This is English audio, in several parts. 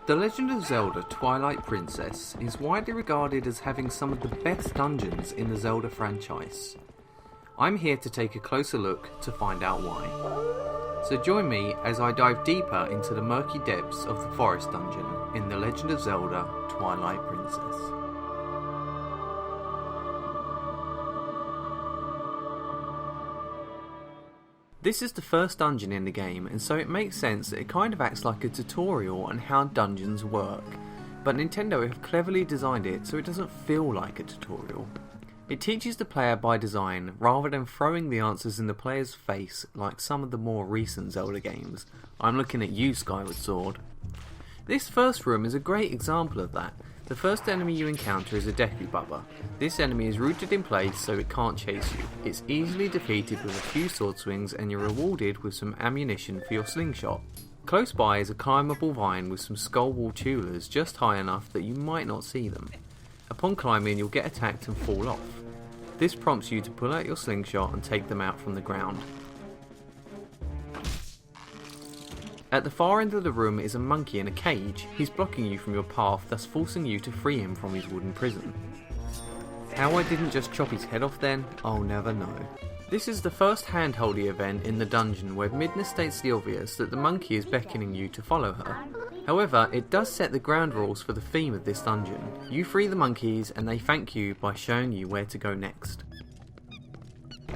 The Legend of Zelda Twilight Princess is widely regarded as having some of the best dungeons in the Zelda franchise. I'm here to take a closer look to find out why. So join me as I dive deeper into the murky depths of the forest dungeon in The Legend of Zelda Twilight Princess. This is the first dungeon in the game, and so it makes sense that it kind of acts like a tutorial on how dungeons work, but Nintendo have cleverly designed it so it doesn't feel like a tutorial. It teaches the player by design rather than throwing the answers in the player's face like some of the more recent Zelda games. I'm looking at you, Skyward Sword. This first room is a great example of that. The first enemy you encounter is a Deku Bubba. This enemy is rooted in place so it can't chase you. It's easily defeated with a few sword swings and you're rewarded with some ammunition for your slingshot. Close by is a climbable vine with some skull wall tulers just high enough that you might not see them. Upon climbing you'll get attacked and fall off. This prompts you to pull out your slingshot and take them out from the ground. At the far end of the room is a monkey in a cage. He's blocking you from your path, thus forcing you to free him from his wooden prison. How I didn't just chop his head off then, I'll never know. This is the first handholdy event in the dungeon where Midna states the obvious that the monkey is beckoning you to follow her. However, it does set the ground rules for the theme of this dungeon. You free the monkeys and they thank you by showing you where to go next.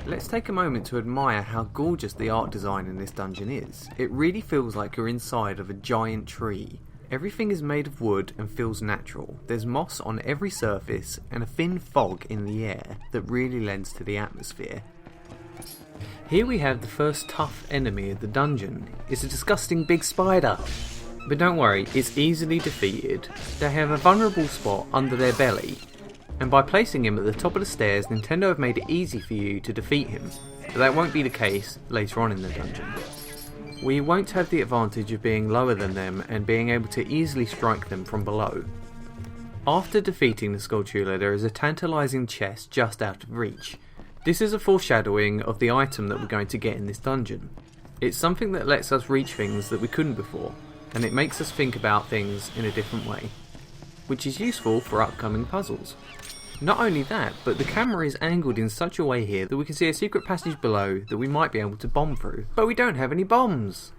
Let's take a moment to admire how gorgeous the art design in this dungeon is. It really feels like you're inside of a giant tree. Everything is made of wood and feels natural. There's moss on every surface and a thin fog in the air that really lends to the atmosphere. Here we have the first tough enemy of the dungeon. It's a disgusting big spider. But don't worry, it's easily defeated. They have a vulnerable spot under their belly, and by placing him at the top of the stairs, Nintendo have made it easy for you to defeat him, but that won't be the case later on in the dungeon. We won't have the advantage of being lower than them and being able to easily strike them from below. After defeating the Skulltula, there is a tantalising chest just out of reach. This is a foreshadowing of the item that we're going to get in this dungeon. It's something that lets us reach things that we couldn't before, and it makes us think about things in a different way, which is useful for upcoming puzzles. Not only that, but the camera is angled in such a way here that we can see a secret passage below that we might be able to bomb through. But we don't have any bombs!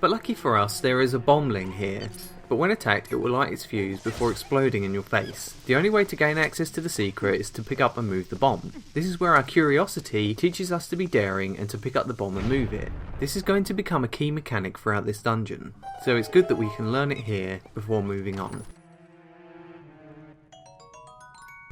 But lucky for us, there is a bombling here, but when attacked it will light its fuse before exploding in your face. The only way to gain access to the secret is to pick up and move the bomb. This is where our curiosity teaches us to be daring and to pick up the bomb and move it. This is going to become a key mechanic throughout this dungeon, so it's good that we can learn it here before moving on.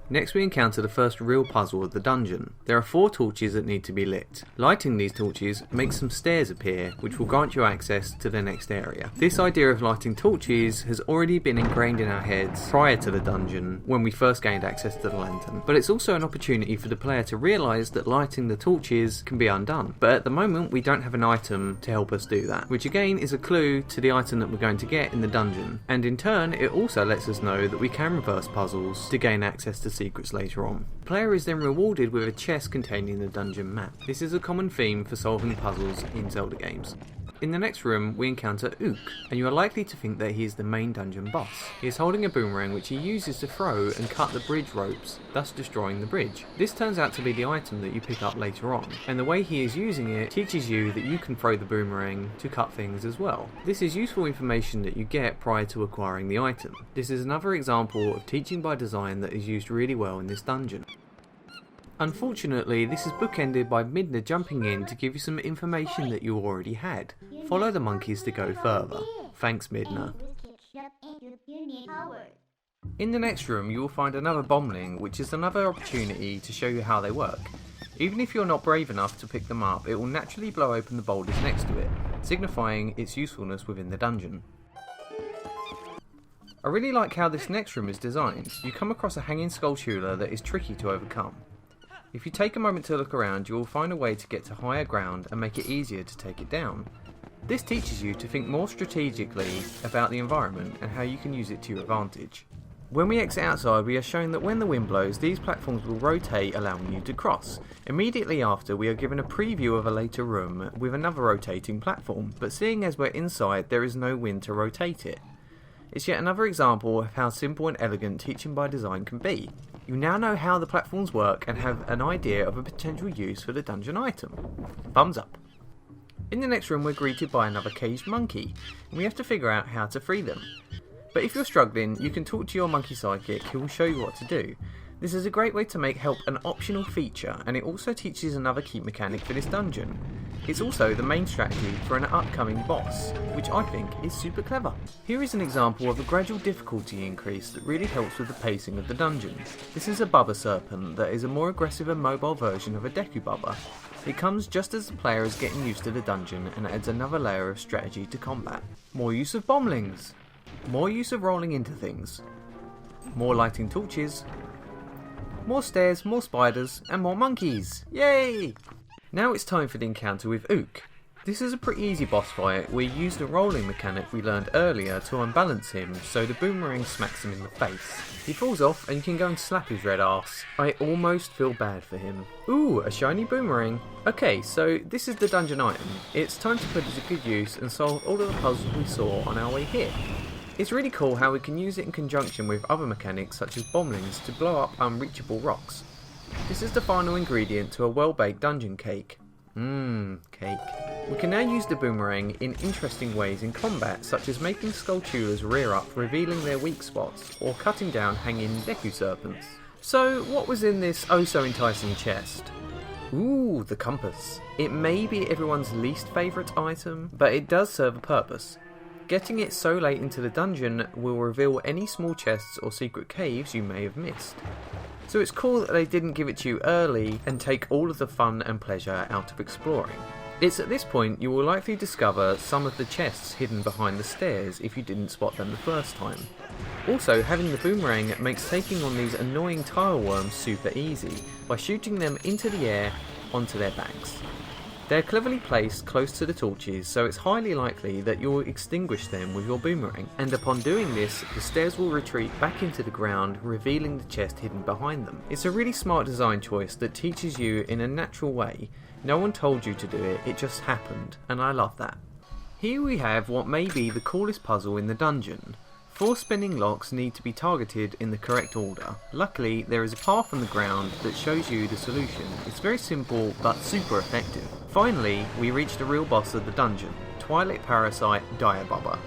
Next we encounter the first real puzzle of the dungeon. There are 4 torches that need to be lit. Lighting these torches makes some stairs appear, which will grant you access to the next area. This idea of lighting torches has already been ingrained in our heads prior to the dungeon when we first gained access to the lantern, but it's also an opportunity for the player to realise that lighting the torches can be undone. But at the moment we don't have an item to help us do that, which again is a clue to the item that we're going to get in the dungeon, and in turn it also lets us know that we can reverse puzzles to gain access to secrets later on. The player is then rewarded with a chest containing the dungeon map. This is a common theme for solving puzzles in Zelda games. In the next room we encounter Ook, and you are likely to think that he is the main dungeon boss. He is holding a boomerang which he uses to throw and cut the bridge ropes, thus destroying the bridge. This turns out to be the item that you pick up later on, and the way he is using it teaches you that you can throw the boomerang to cut things as well. This is useful information that you get prior to acquiring the item. This is another example of teaching by design that is used really well in this dungeon. Unfortunately, this is bookended by Midna jumping in to give you some information that you already had. Follow the monkeys to go further. Thanks, Midna. In the next room you will find another bombling, which is another opportunity to show you how they work. Even if you're not brave enough to pick them up, it will naturally blow open the boulders next to it, signifying its usefulness within the dungeon. I really like how this next room is designed. You come across a hanging Skulltula that is tricky to overcome. If you take a moment to look around, you will find a way to get to higher ground and make it easier to take it down. This teaches you to think more strategically about the environment and how you can use it to your advantage. When we exit outside, we are shown that when the wind blows, these platforms will rotate, allowing you to cross. Immediately after, we are given a preview of a later room with another rotating platform, but seeing as we're inside, there is no wind to rotate it. It's yet another example of how simple and elegant teaching by design can be. You now know how the platforms work and have an idea of a potential use for the dungeon item. Thumbs up. In the next room we're greeted by another caged monkey, and we have to figure out how to free them. But if you're struggling, you can talk to your monkey sidekick who will show you what to do. This is a great way to make help an optional feature, and it also teaches another keep mechanic for this dungeon. It's also the main strategy for an upcoming boss, which I think is super clever. Here is an example of a gradual difficulty increase that really helps with the pacing of the dungeon. This is a Bubba Serpent that is a more aggressive and mobile version of a Deku Bubba. It comes just as the player is getting used to the dungeon and adds another layer of strategy to combat. More use of bomblings. More use of rolling into things. More lighting torches. More stairs, more spiders, and more monkeys. Yay! Now it's time for the encounter with Ook. This is a pretty easy boss fight where you use the rolling mechanic we learned earlier to unbalance him so the boomerang smacks him in the face. He falls off and you can go and slap his red ass. I almost feel bad for him. Ooh, a shiny boomerang. Okay, so this is the dungeon item. It's time to put it to good use and solve all of the puzzles we saw on our way here. It's really cool how we can use it in conjunction with other mechanics such as bomblings to blow up unreachable rocks. This is the final ingredient to a well-baked dungeon cake. Cake. We can now use the boomerang in interesting ways in combat, such as making Skulltulas rear up, revealing their weak spots, or cutting down hanging Deku Serpents. So, what was in this oh so enticing chest? Ooh, the compass. It may be everyone's least favourite item, but it does serve a purpose. Getting it so late into the dungeon will reveal any small chests or secret caves you may have missed. So it's cool that they didn't give it to you early and take all of the fun and pleasure out of exploring. It's at this point you will likely discover some of the chests hidden behind the stairs if you didn't spot them the first time. Also, having the boomerang makes taking on these annoying tile worms super easy by shooting them into the air onto their backs. They're cleverly placed close to the torches, so it's highly likely that you'll extinguish them with your boomerang, and upon doing this, the stairs will retreat back into the ground, revealing the chest hidden behind them. It's a really smart design choice that teaches you in a natural way. No one told you to do it, it just happened, and I love that. Here we have what may be the coolest puzzle in the dungeon. 4 spinning locks need to be targeted in the correct order. Luckily, there is a path on the ground that shows you the solution. It's very simple, but super effective. Finally, we reach the real boss of the dungeon, Twilight Parasite Bubba.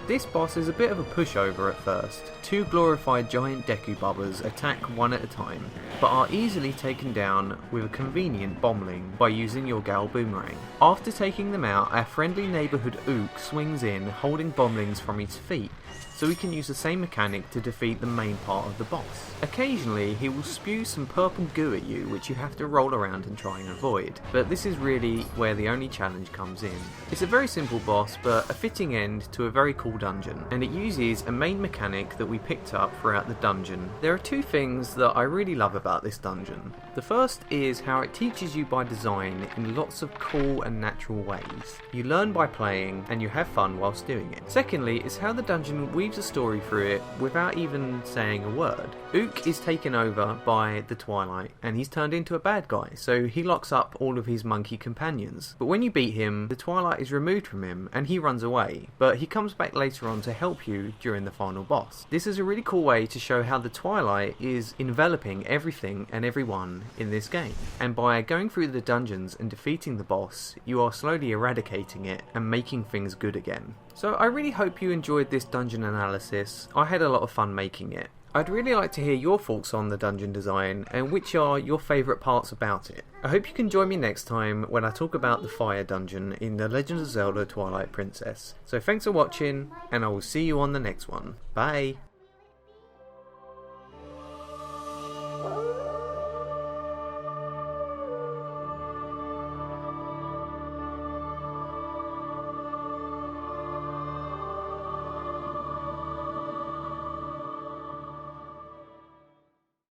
This boss is a bit of a pushover at first. 2 glorified giant Deku Bubbas attack one at a time, but are easily taken down with a convenient bombling by using your Gal Boomerang. After taking them out, our friendly neighbourhood Ook swings in holding bomblings from his feet, so we can use the same mechanic to defeat the main part of the boss. Occasionally he will spew some purple goo at you which you have to roll around and try and avoid, but this is really where the only challenge comes in. It's a very simple boss but a fitting end to a very cool dungeon, and it uses a main mechanic that we picked up throughout the dungeon. There are 2 things that I really love about this dungeon. The first is how it teaches you by design in lots of cool and natural ways. You learn by playing and you have fun whilst doing it. Secondly is how the dungeon weaves a story through it without even saying a word. Ook is taken over by the Twilight and he's turned into a bad guy, so he locks up all of his monkey companions. But when you beat him, the Twilight is removed from him and he runs away, but he comes back later on to help you during the final boss. This is a really cool way to show how the Twilight is enveloping everything and everyone in this game, and by going through the dungeons and defeating the boss, you are slowly eradicating it and making things good again. So I really hope you enjoyed this dungeon analysis. I had a lot of fun making it. I'd really like to hear your thoughts on the dungeon design and which are your favourite parts about it. I hope you can join me next time when I talk about the fire dungeon in The Legend of Zelda Twilight Princess. So thanks for watching and I will see you on the next one. Bye!